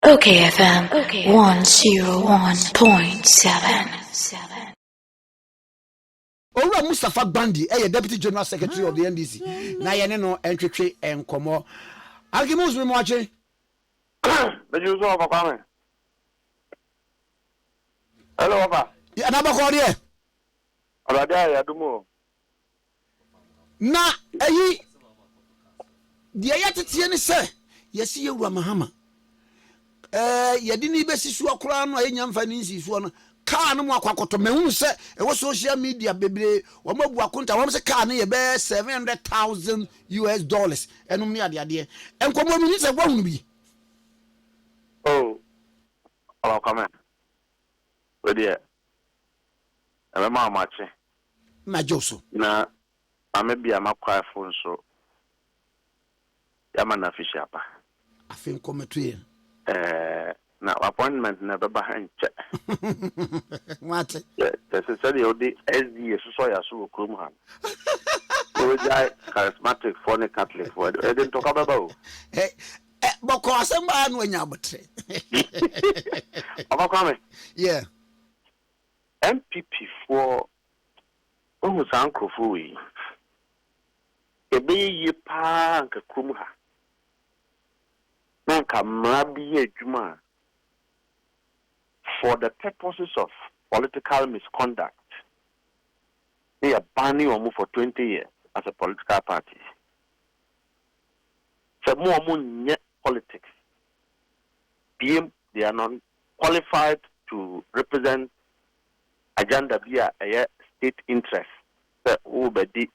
OKFM 101.7. Owura Mustafa Gbandi, Deputy General Secretary of the NDC. Na yene no entwetwe enkomo. Arguments we moache. Beju so papa me. Hello papa. Ya na ba ko de. Alade ya dumo. Na eyi de yatete ne se yesi Ewura Mahama. Yedi ni besi so akora no enya mfa ni nsi so no. Car no akwakoto mehu se e wo social media bebre wo mabu akonta wo se car no ye be $700,000 enum ni ade enkomo mi ni se gwa hunu bi Oh. Hello come. We there. Ame ma mache. ma joso Na ame bia makwa phone so. Ya ma na fish apa. afin kometu Na appointment na baba hanche. What? This is the odi SD so ya so krom ha. We jai charismatic for the Catholic for. E den talk about. Boko asamba anu anya abotre. Aba kwame. Yeah. MPP for ohu sankrofo wi. Ebe yi pa nka krom ha. Nanka mrabi adwuma for the purposes of political misconduct. They are banning Omu for 20 years as a political party. So more politics. PM, they are not qualified to represent agenda via a state interest. So who be the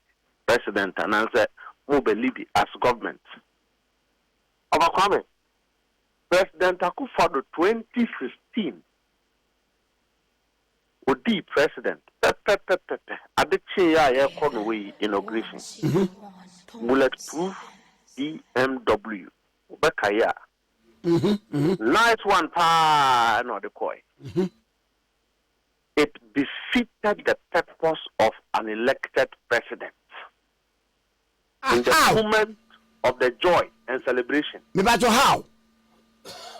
president and answer who be lead as government. Overcome President Akufo-Addo 2015. Odi president adechi ya Conway inauguration bulletproof BMW Bekaya nice one pa no the koi it defeated the purpose of an elected president in the moment of the joy and celebration. Me ba jo how?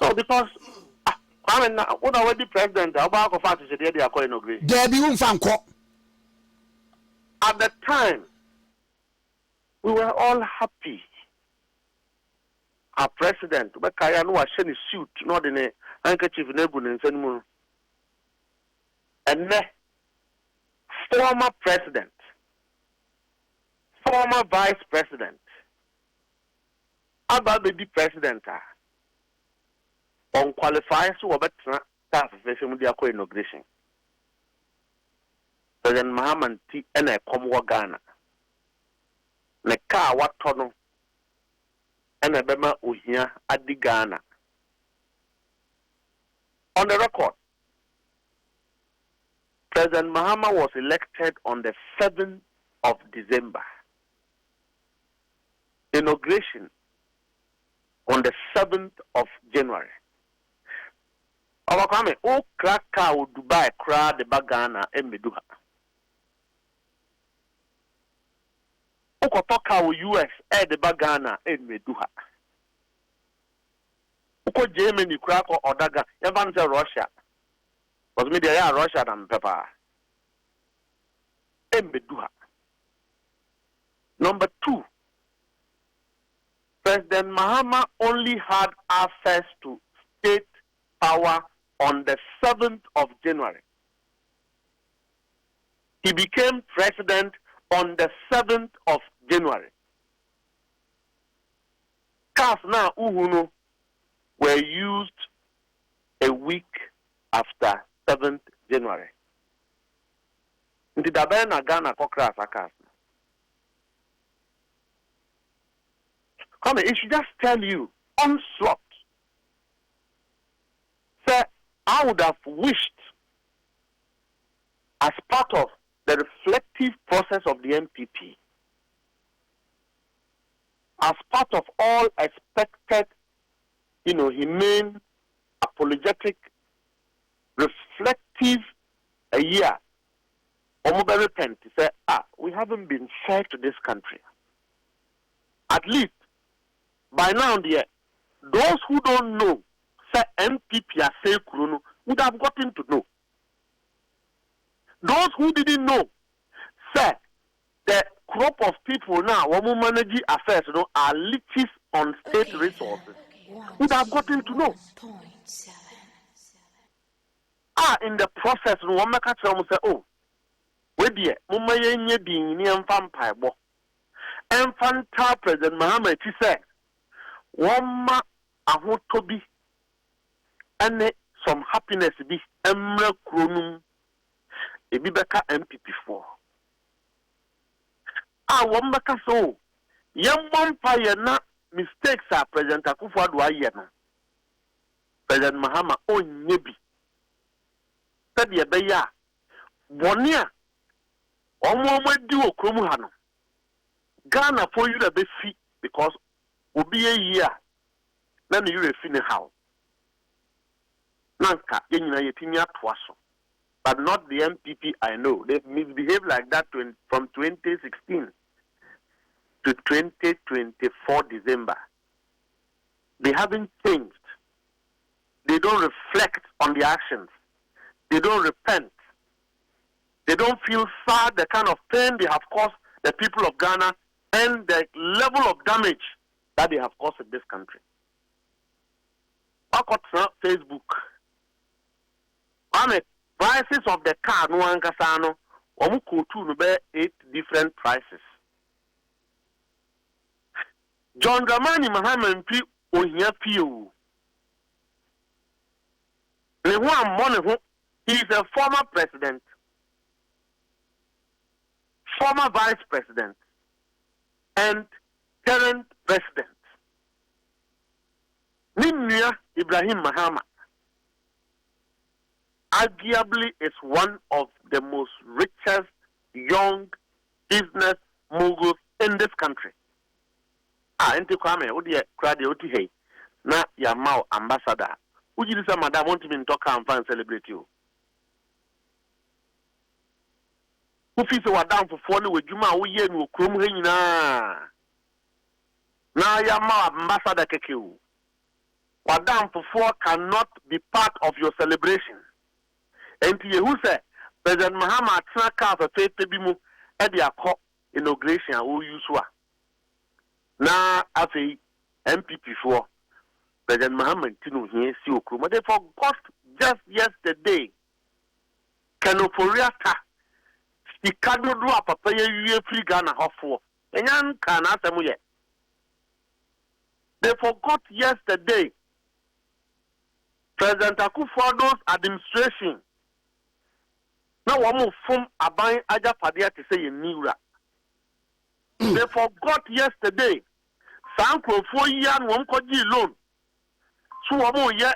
No, because I mean, what already president about of fact is they are calling inauguration. There be unfanko. At the time, we were all happy. Our president, Bekaya, no was in suit, not in a handkerchief in Ebony and and the former president, former vice president, about the president. Unqualified so about staff of the inauguration. President Mahama T and a Comwa Ghana. The car what tunnel and a Bema Uhia at the Ghana. On the record, President Mahama was elected on the 7th of December. Inauguration on the 7th of January. Our comment, oh, Kraka would Dubai, Kra, the Bagana, and Meduha. Okotoka will US, the Bagana, and Meduha. Oko Germany, Krak or Daga, Evanza Russia. Was media Russia and Pepper. And Meduha. Number 2, President Mahama only had access to state power on the 7th of January. He became president on the 7th of January. Cars now Uhuno were used a week after 7th January. Nti dabe na Ghana kokra sakas. Come, it should just tell you onslaught. Sir, I would have wished, as part of the reflective process of the MPP, as part of all expected, humane, apologetic, reflective a year, or repent to say, we haven't been fair to this country. At least, by now, those who don't know, say MPP are say Kuruno would have gotten to know. Those who didn't know, say the crop of people now, women managing affairs, are leeches on state resources. Would have gotten to know. In the process, no one make a say, oh, wait dear, Mumma ye being near vampire bo. Infanta President Mahama, he said, one ma a who to be, and some happiness be emra kronum, a bibeka MPP4. One make a so, young vampire na mistakes are President Akufo-Addo ayeno. President Mahama, oh, nebi. Said ye be ya, Bonia, Omo do okromu hano. Ghana for you to be fit because will be a year. Then you will finish how. Nanka, yetinya twaso. But not the MPP I know. They misbehaved like that from 2016 to 2024 December. They haven't changed. They don't reflect on the actions. They don't repent. They don't feel sad the kind of pain they have caused the people of Ghana and the level of damage that they have caused in this country. Facebook. On the prices of the car, no one casano, or 8 different prices. John Dramani Mahama MP Ohia Pio. The one money, he is a former president, former vice president, and current president. Nimia Ibrahim Mahama arguably is one of the most richest young business moguls in this country. Enti kwame odi krade oti hey na ya mau ambassador. Uji disa madam want me talk and fan celebrate you. Ufi se wadam for no wadwuma wo ye no krom he nyina. Na ya mau ambassador kekeu. Wadam for cannot be part of your celebration. Enti ye who say President Mahama atena ka fa pepe bi mu e de akọ inauguration wo yusu a. Na afi MPP4 President Mahama Tinu here si okroma. They forgot just yesterday Kanoporiata Sikado do papa ye free Ghana hofo. Enyan kana asemu ye. They forgot yesterday President Akufo-Addo's administration. Now wamu fum aban aja padia to say niura. They forgot yesterday. Sanko 4 years one koji loan. So wamu ye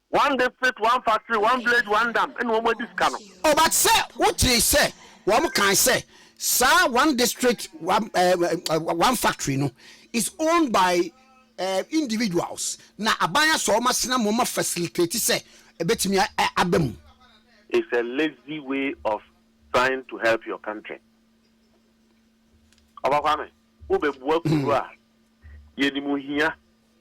1 district, 1 factory, 1 blade, 1 dam, and one more discount. Oh, but say what they say, one can say, sir, 1 district, 1 factory, no, is owned by individuals. Na abaya so much na mama facilitate say a bit me abem. It's a lazy way of trying to help your country. Obafame, ube buwa yeni muhiya,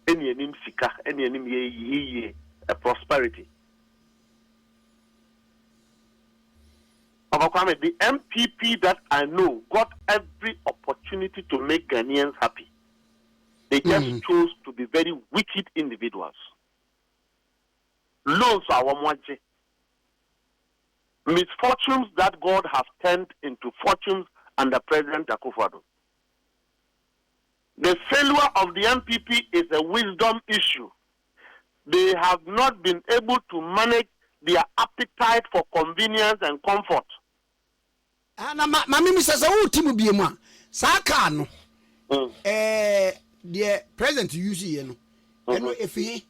eni yenim sika, eni yenim ye a prosperity. Obafame, the MPP that I know got every opportunity to make Ghanaians happy. They just chose to be very wicked individuals. Loans are one. Misfortunes that God has turned into fortunes under President Akufo-Addo. The failure of the MPP is a wisdom issue. They have not been able to manage their appetite for convenience and comfort. Mami says, "Oh, Timu Biema, Sakano, the president usually, if he."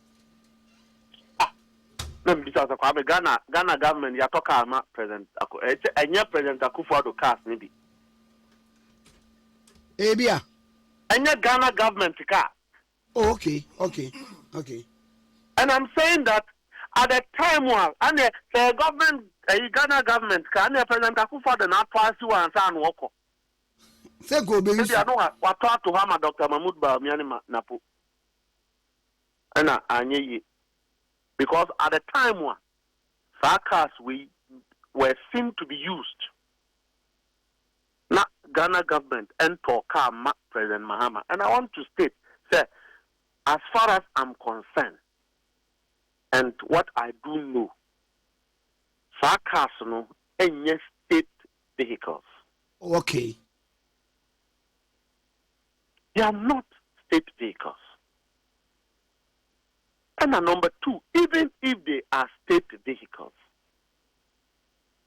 Ghana government ya toka ama president enya president Akufo-Addo cars maybe ebia enya Ghana government car. Oh, okay. And I'm saying that at the time and the government Ghana government car and President Akufo-Addo na pass you and san woko say go be maybe I know what talk to him Dr. Mahmoud Bawumia napo ana anyeyi Because at the time when cars were seen to be used, not Ghana government and car President Mahama. And I want to state, sir, as far as I'm concerned, and what I do know, cars no any state vehicles. Okay. They are not state vehicles. And number two, even if they are state vehicles,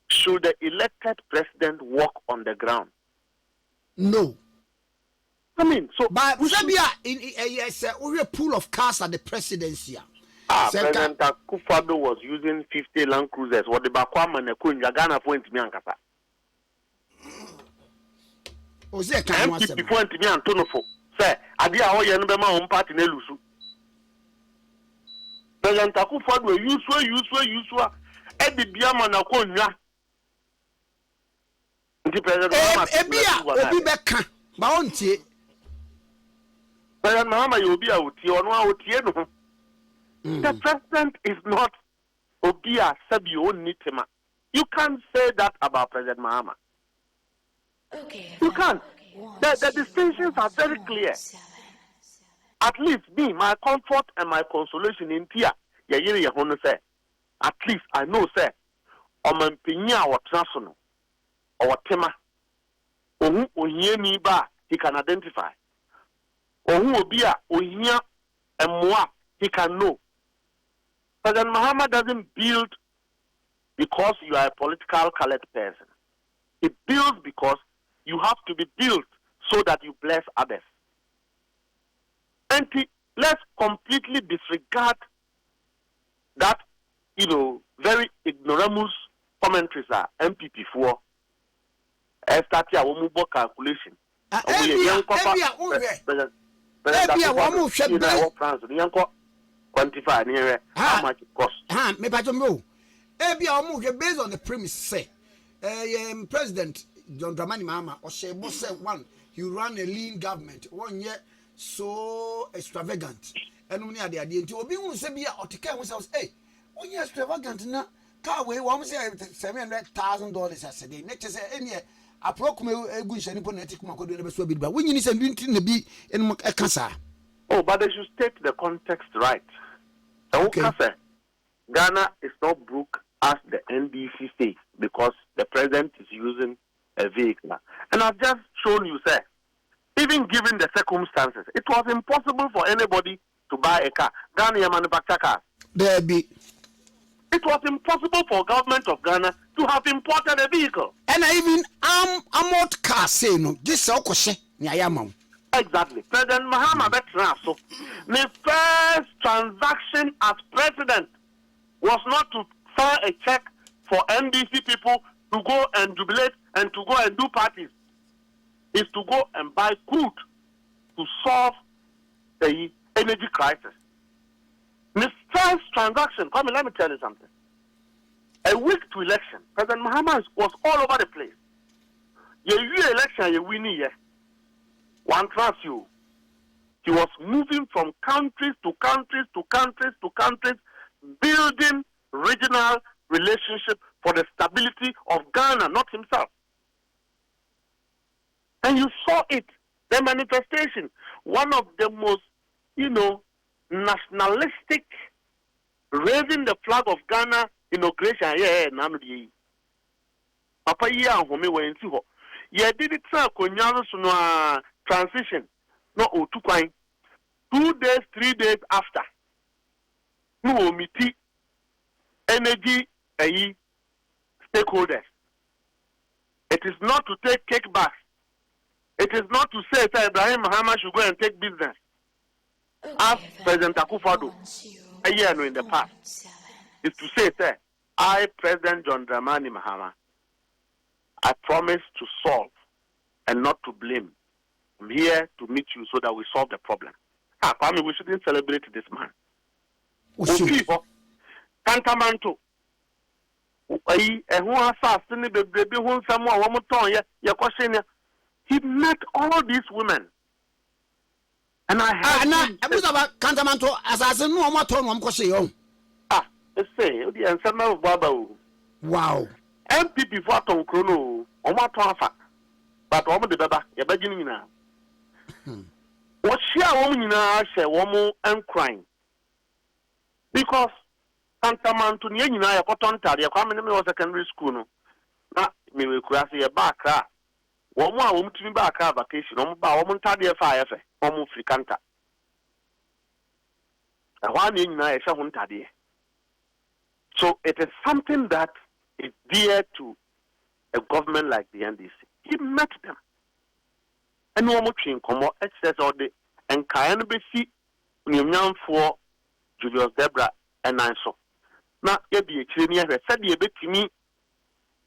should the elected president walk on the ground? No. I mean, so but yes, a pool of cars at the presidency. President Akufo-Addo was using 50 Land Cruisers. What the Bakwama and the Ghana point me ankasa. O say kan wa se. Point me antonofo. Say, ade a ho ye no be ma hom party na lusu. President Akufo-Addo use e bibia ma na ko nwa. Nti President Mahama obi be kan ba on tie. President Mahama you obi a otie ono a otie no. The president is not Obia Sabio Nitema. You can't say that about President Mahama. Okay. You can't. The distinctions are very clear. At least me, my comfort and my consolation in Tia, say, at least I know, sir, Oman Pinya or Trasono or Tema, or who ba he can identify, or who Obia, Ohia, and Moa, he can know. President Mahama doesn't build because you are a political colored person. He builds because you have to be built so that you bless others. And let's completely disregard that, very ignoramus commentaries are MPP for. Starting a woman calculation. Quantify near how much it costs. Me pato mo. Based on the premise say, President John Dramani Mahama or Shebo said one, you run a lean government 1 year so extravagant. And only at the idea to be who say be or to care was 1 year extravagant na car way one say $700,000 as a day. Next say any approximate a good shiny ponetic mako do never so bit, but when you need something to be in a cancer. Oh, but they should state the context right. Okay. Ghana is not broke as the NDC says because the president is using a vehicle. And I've just shown you, sir, even given the circumstances, it was impossible for anybody to buy a car. Ghana manufacture cars. There be. It was impossible for government of Ghana to have imported a vehicle. And even armored car say no. This okoshe nyayamam. Exactly. President Mahama Betraso, the first transaction as president was not to sign a check for NDC people to go and jubilate and to go and do parties. It's to go and buy crude to solve the energy crisis. The first transaction, come on, let me tell you something. A week to election, President Mahama was all over the place. You election, you win here. One trust you. He was moving from countries to countries to countries to countries, building regional relationship for the stability of Ghana, not himself. And you saw it, the manifestation. One of the most, nationalistic, raising the flag of Ghana inauguration. Papa went to did it transition. No, 2 days, 3 days after. No, meet energy stakeholders. It is not to take kickbacks. It is not to say that Ibrahim Mahama should go and take business. As President Akufo-Addo a year in the past, is to say, sir, I, President John Dramani Mahama, I promise to solve and not to blame. I'm here to meet you so that we solve the problem. Kwame, we shouldn't celebrate this man. Tantamanto. He met all these women. And I had about Cantamanto as I said, no more turn one question. say the answer of Baba. Wow. MPP for Tom Chrono, or what offer. But woman the Baba, you're beginning now. What she a woman now, say woman and crying. Because Santaman to Nina, a cotton tardy, a common was secondary school. No, me will cross a back. One more woman to me back vacation, woman tardy a fire, almost free canta. A one in I shall tardy. So it is something that is dear to a government like the NDC. He met them. And no more train come out excess or the and Kayan Bessie Union for Julius Debra and I saw. Now, you be a cleaner, said you bet to me,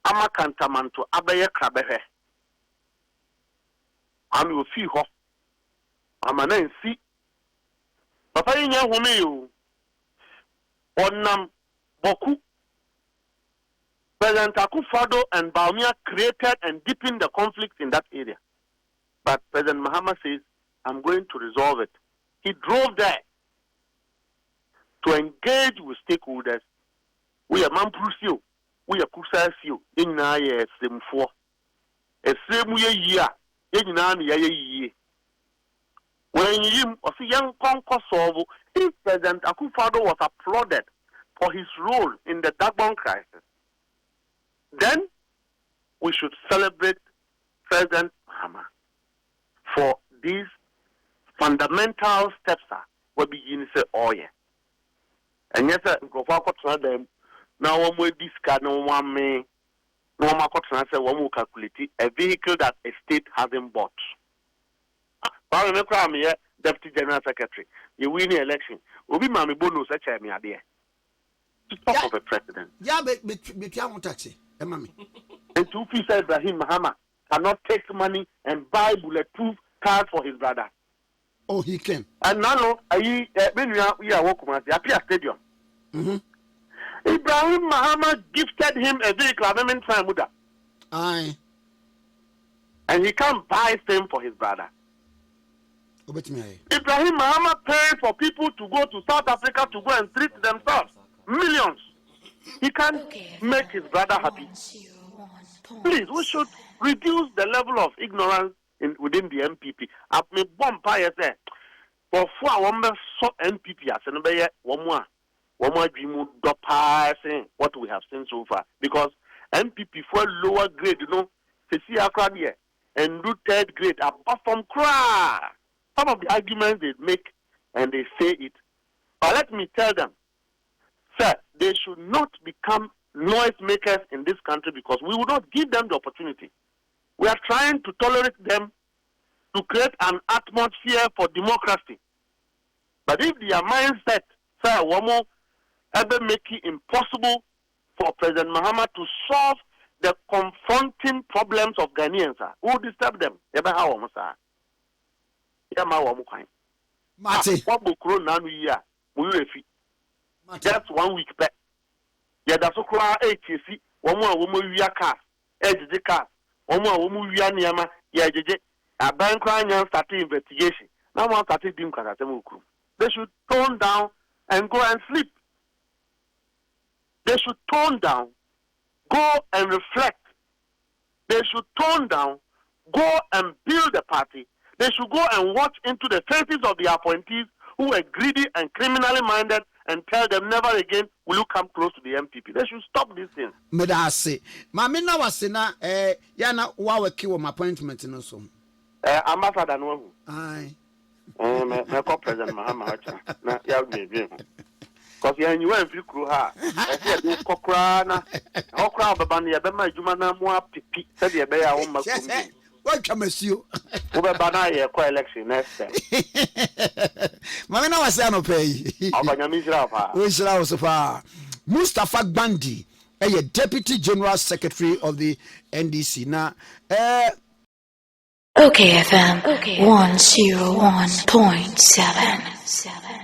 Ama Cantaman to Abaya Crabehe. I will feel hot. I'm an NC. Papa, you know who you on Boku. President Akufo-Addo and Bawumia created and deepened the conflict in that area. But President Mahama says, I'm going to resolve it. He drove there to engage with stakeholders. We are Mamprusio, we are Kusasio, in Naya, same four. A same year, in Nanya. When you was a young Concourse, if President Akufo-Addo was applauded for his role in the Dagbon crisis, then we should celebrate President Mahama for these fundamental steps we begin to say, oh yeah. And yes, go for them. Now one way discard no one may no one say one will calculate a vehicle that a state hasn't bought. But remember me, Deputy General Secretary, you win the election. Obi Mami Bono such a me idea. To talk of a president. Yeah, but you taxi, Mammy. And two people Ibrahim Mahama cannot take money and buy bulletproof cars for his brother. Oh, he can. And now, when we are walking at the Apia Stadium, Ibrahim Mahama gifted him a vehicle. Aye. And he can't buy same for his brother. Ibrahim Mahama paid for people to go to South Africa to go and treat themselves. Millions. He can't make his brother happy. Please, we should reduce the level of ignorance within the MPP. I've made one pie there. For 4 NPP as an one more dream passing what we have seen so far. Because MPP for lower grade, they see a crowd here and do 3rd grade apart from cry. Some of the arguments they make and they say it. But let me tell them, sir, they should not become noise makers in this country because we will not give them the opportunity. We are trying to tolerate them to create an atmosphere for democracy. But if their mindset, sir, Womo, ever make it impossible for President Mahama to solve the confronting problems of Ghanaians, sir, who disturb them? Just 1 week back. Yeah, that's so cry HC. One more woman we are cast. Edge cast. One more woman we are Niama. Yeah, a bank crime started investigation. Now one started doing Katamuku. They should tone down and go and sleep. They should tone down, go and reflect. They should tone down, go and build a party. They should go and watch into the faces of the appointees who were greedy and criminally minded and tell them never again will you come close to the MPP. They should stop these things. Medase. Mami na wasena yana wa weki wo appointment no so. Ambassador no hu. Aye. Me call President Mahama hacha. Na ya me bi. Cause ya nyi wan fi kru ha. E se do kokra na. Okra baba na ya be ma adwuma na mo apipi. Se de be ya wo makum. What Chamasio? Over Banaya co-election next time. Mamma was an pay. Mustafa Gbandi, a Deputy General Secretary of the NDC. Now, okayfm 101.7.